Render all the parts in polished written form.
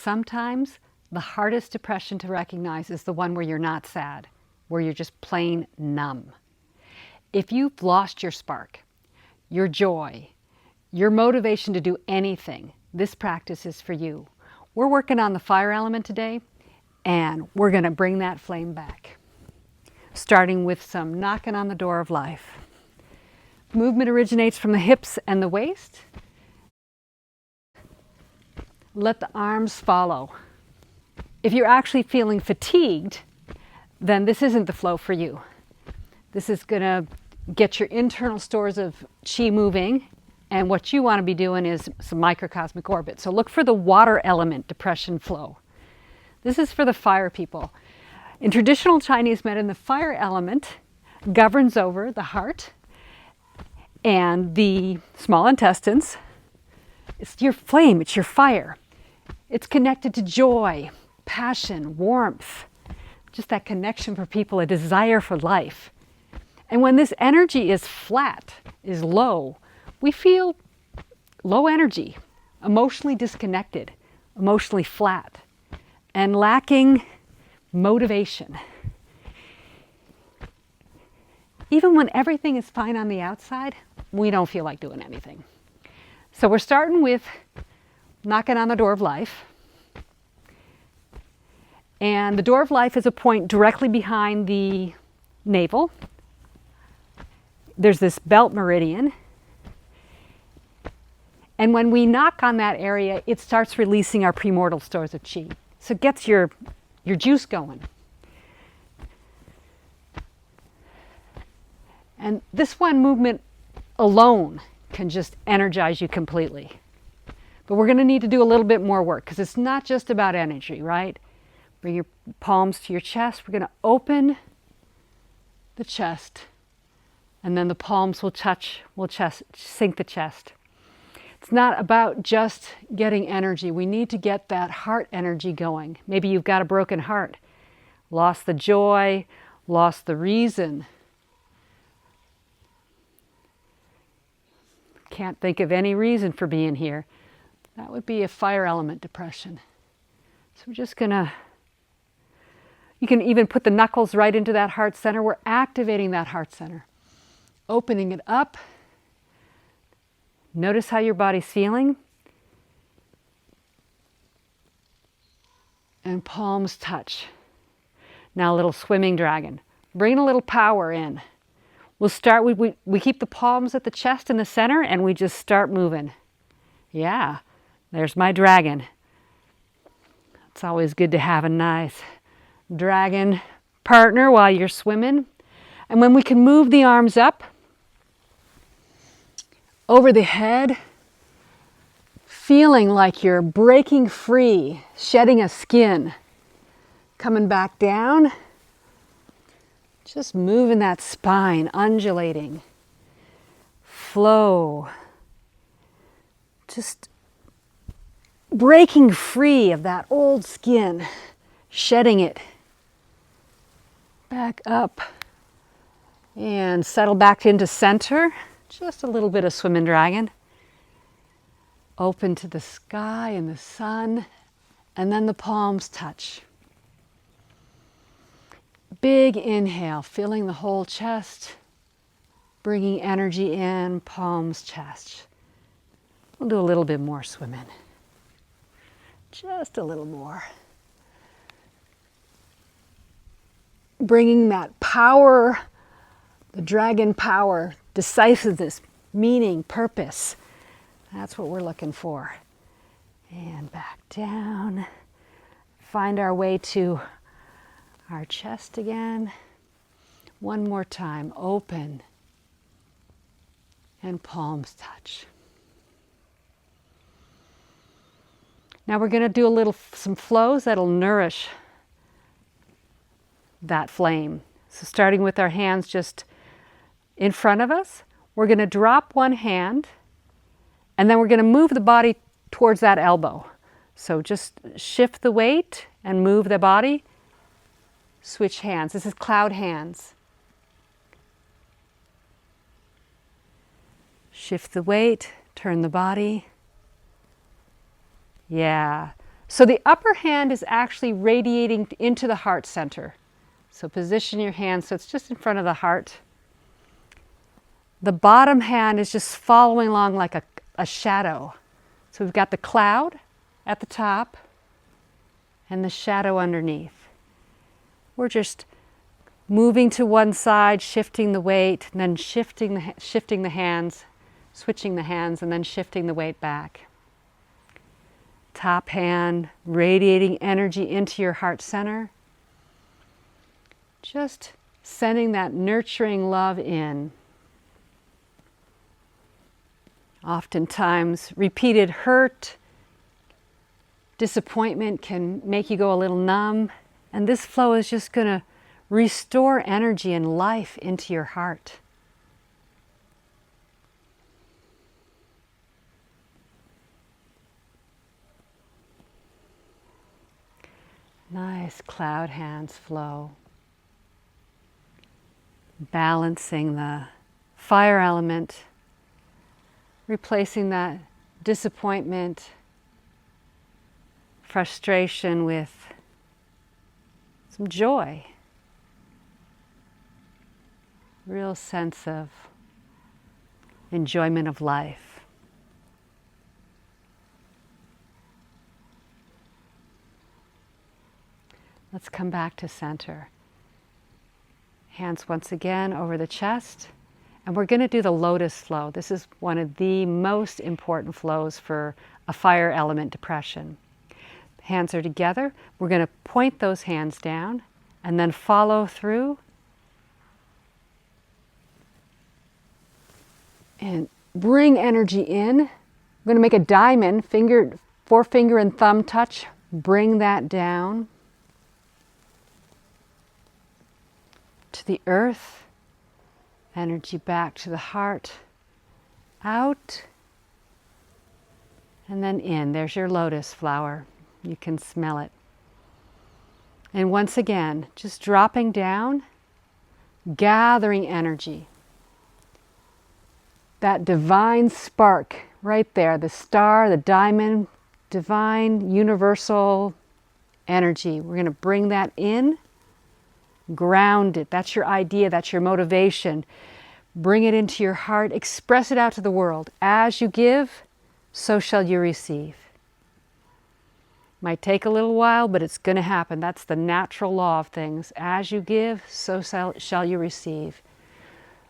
sometimes the hardest depression to recognize is the one where you're not sad, where you're just plain numb. If you've lost your spark, your joy, your motivation to do anything, this practice is for you. We're working on the fire element today, and we're going to bring that flame back, starting with some knocking on the door of life. Movement originates from the hips and the waist. Let the arms follow. If you're actually feeling fatigued, then this isn't the flow for you. This is going to get your internal stores of chi moving, and what you want to be doing is some microcosmic orbit. So look for the water element depression flow. This is for the fire people. In traditional Chinese medicine, the fire element governs over the heart and the small intestines. It's your flame, it's your fire. It's connected to joy, passion, warmth, just that connection for people, a desire for life. And when this energy is flat, is low, we feel low energy, emotionally disconnected, emotionally flat, and lacking motivation. Even when everything is fine on the outside, we don't feel like doing anything. So we're starting with knocking on the door of life. And the door of life is a point directly behind the navel. There's this belt meridian. And when we knock on that area, it starts releasing our premortal stores of chi. So it gets your juice going. And this one movement alone can just energize you completely. But we're going to need to do a little bit more work because it's not just about energy, right? Bring your palms to your chest. We're going to open the chest, and then the palms will sink the chest. It's not about just getting energy. We need to get that heart energy going. Maybe you've got a broken heart, lost the joy, lost the reason. Can't think of any reason for being here. That would be a fire element depression. So we're just gonna, you can even put the knuckles right into that heart center. We're activating that heart center, opening it up. Notice how your body's feeling. And palms touch. Now a little swimming dragon. Bring a little power in. We'll start, we keep the palms at the chest in the center, and we just start moving. Yeah, there's my dragon. It's always good to have a nice dragon partner while you're swimming. And when we can move the arms up, over the head, feeling like you're breaking free, shedding a skin, coming back down, just moving that spine, undulating, flow, just breaking free of that old skin, shedding it, back up, and settle back into center. Just a little bit of swimming dragon. Open to the sky and the sun, and then the palms touch. Big inhale, filling the whole chest, bringing energy in, palms, chest. We'll do a little bit more swimming. Just a little more. Bringing that power, the dragon power, decisiveness, meaning, purpose. That's what we're looking for. And back down. Find our way to our chest again. One more time. Open. And palms touch. Now we're going to do some flows that'll nourish that flame. So starting with our hands just in front of us, we're going to drop one hand, and then we're going to move the body towards that elbow. So just shift the weight and move the body. Switch hands. This is cloud hands. Shift the weight, turn the body. Yeah. So the upper hand is actually radiating into the heart center. So position your hand so it's just in front of the heart. The bottom hand is just following along like a shadow. So we've got the cloud at the top and the shadow underneath. We're just moving to one side, shifting the weight, and then shifting the hands, switching the hands, and then shifting the weight back. Top hand, radiating energy into your heart center. Just sending that nurturing love in. Oftentimes, repeated hurt, disappointment can make you go a little numb, and this flow is just going to restore energy and life into your heart. Nice cloud hands flow. Balancing the fire element, replacing that disappointment, frustration with some joy. Real sense of enjoyment of life. Let's come back to center. Hands once again over the chest. And we're going to do the Lotus flow. This is one of the most important flows for a fire element depression. Hands are together. We're going to point those hands down and then follow through. And bring energy in. I'm going to make a diamond, forefinger and thumb touch. Bring that down to the earth. Energy back to the heart. Out. And then in. There's your lotus flower. You can smell it. And once again, just dropping down, gathering energy. That divine spark right there, the star, the diamond, divine, universal energy. We're going to bring that in, ground it. That's your idea, that's your motivation. Bring it into your heart, express it out to the world. As you give, so shall you receive. Might take a little while, but it's going to happen. That's the natural law of things. As you give, so shall you receive.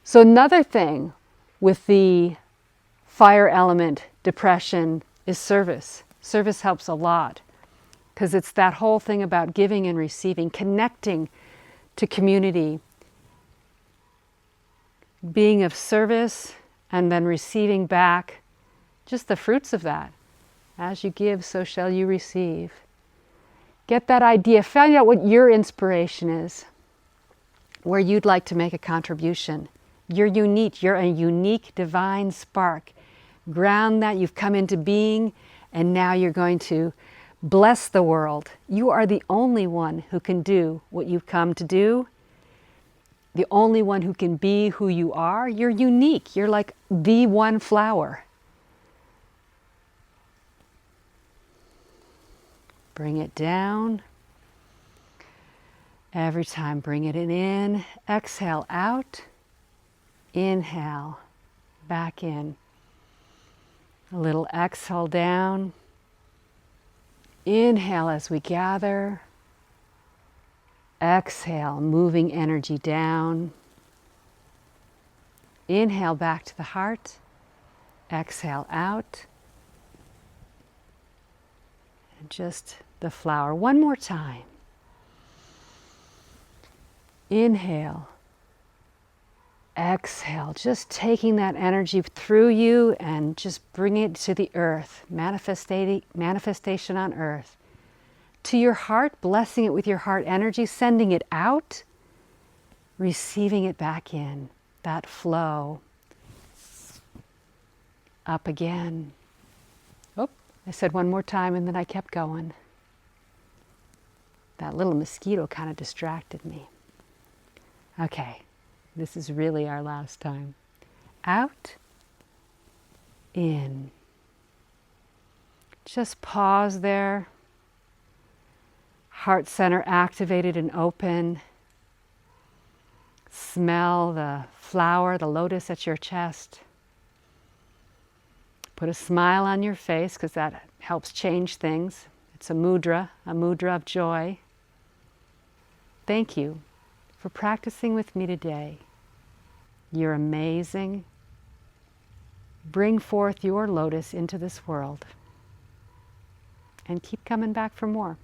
So another thing with the fire element depression is service. Service helps a lot because it's that whole thing about giving and receiving, connecting to community, being of service and then receiving back just the fruits of that. As you give, so shall you receive. Get that idea. Find out what your inspiration is, where you'd like to make a contribution. You're unique. You're a unique divine spark. Ground that. You've come into being, and now you're going to bless the world. You are the only one who can do what you've come to do. The only one who can be who you are. You're unique. You're like the one flower. Bring it down. Every time, bring it in. Exhale out. Inhale. Back in. A little exhale down. Inhale as we gather. Exhale, moving energy down. Inhale back to the heart. Exhale out. And just the flower. One more time. Inhale. Exhale. Just taking that energy through you and just bring it to the earth. Manifestation on earth. To your heart, blessing it with your heart energy, sending it out, receiving it back in. That flow. Up again. Oh, I said one more time and then I kept going. That little mosquito kind of distracted me. Okay, this is really our last time. Out, in. Just pause there. heart center activated and open. Smell the flower, the lotus at your chest. Put a smile on your face because that helps change things. It's a mudra of joy. Thank you for practicing with me today. You're amazing. Bring forth your lotus into this world. And keep coming back for more.